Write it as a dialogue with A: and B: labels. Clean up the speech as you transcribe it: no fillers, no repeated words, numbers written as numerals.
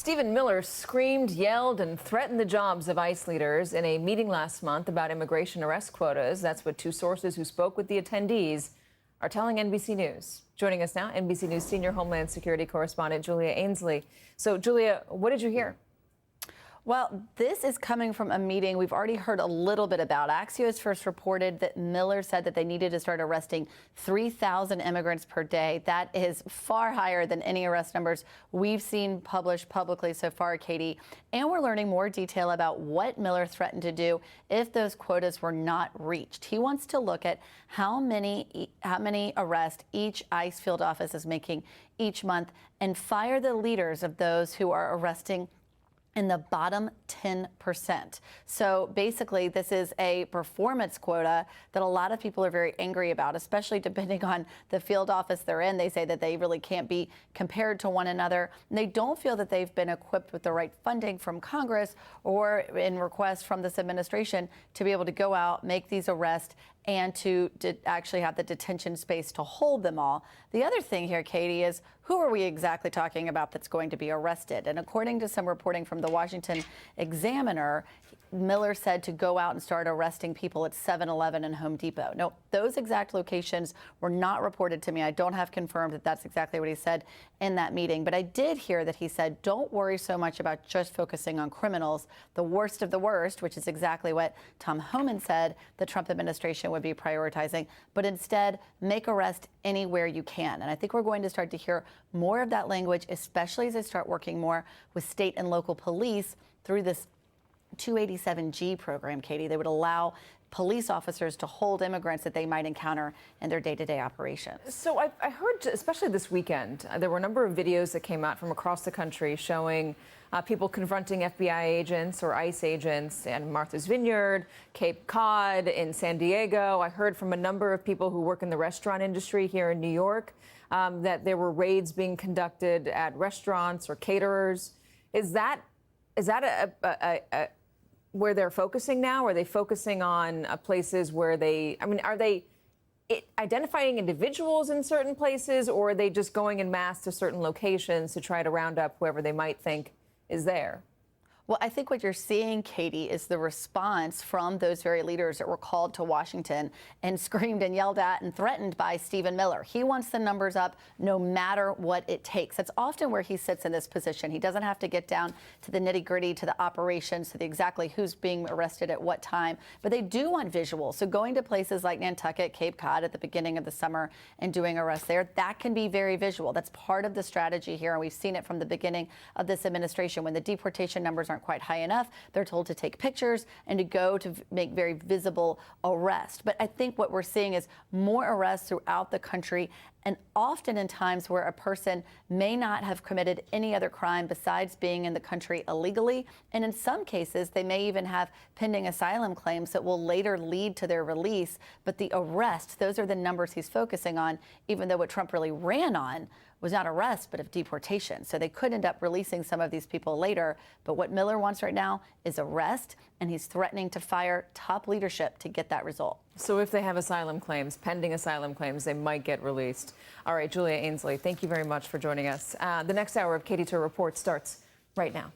A: Stephen Miller screamed, yelled, and threatened the jobs of ICE leaders in a meeting last month about immigration arrest quotas. That's what two sources who spoke with the attendees are telling NBC News. Joining us now, NBC News senior Homeland Security correspondent Julia Ainsley. So, Julia, what did you hear?
B: Well, this is coming from a meeting we've already heard a little bit about. Axios first reported that Miller said that they needed to start arresting 3,000 immigrants per day. That is far higher than any arrest numbers we've seen published publicly so far, Katie. And we're learning more detail about what Miller threatened to do if those quotas were not reached. He wants to look at how many arrests each ICE field office is making each month and fire the leaders of those who are arresting in the bottom 10%. So basically, this is a performance quota that a lot of people are very angry about, especially depending on the field office they're in. They say that they really can't be compared to one another. And they don't feel that they've been equipped with the right funding from Congress or in requests from this administration to be able to go out, make these arrests, and to actually have the detention space to hold them all. The other thing here, Katie, is who are we exactly talking about that's going to be arrested? And according to some reporting from the Washington Examiner, Miller said to go out and start arresting people at 7-Eleven and Home Depot. No, those exact locations were not reported to me. I don't have confirmed that that's exactly what he said in that meeting. But I did hear that he said, don't worry so much about just focusing on criminals, the worst of the worst, which is exactly what Tom Homan said the Trump administration would be prioritizing, but instead make arrests anywhere you can. And I think we're going to start to hear more of that language, especially as they start working more with state and local police through this 287G program, Katie. They would allow police officers to hold immigrants that they might encounter in their day-to-day operations.
A: So I heard, especially this weekend, there were a number of videos that came out from across the country showing people confronting FBI agents or ICE agents in Martha's Vineyard, Cape Cod, in San Diego. I heard from a number of people who work in the restaurant industry here in New York that there were raids being conducted at restaurants or caterers. Is that where they're focusing now? Are they focusing on places where are they identifying individuals in certain places, or are they just going en masse to certain locations to try to round up whoever they might think is there?
B: Well, I think what you're seeing, Katie, is the response from those very leaders that were called to Washington and screamed and yelled at and threatened by Stephen Miller. He wants the numbers up no matter what it takes. That's often where he sits in this position. He doesn't have to get down to the nitty-gritty, to the operations, to the exactly who's being arrested at what time. But they do want visuals. So going to places like Nantucket, Cape Cod at the beginning of the summer and doing arrests there, that can be very visual. That's part of the strategy here. And we've seen it from the beginning of this administration. When the deportation numbers aren't quite high enough, they're told to take pictures and to go to make very visible arrests. But I think what we're seeing is more arrests throughout the country, and often in times where a person may not have committed any other crime besides being in the country illegally. And in some cases, they may even have pending asylum claims that will later lead to their release. But the arrests, those are the numbers he's focusing on, even though what Trump really ran on was not arrest, but of deportation. So they could end up releasing some of these people later. But what Miller wants right now is arrest, and he's threatening to fire top leadership to get that result.
A: So if they have asylum claims, pending asylum claims, they might get released. All right, Julia Ainsley, thank you very much for joining us. The next hour of Katie Tur Report starts right now.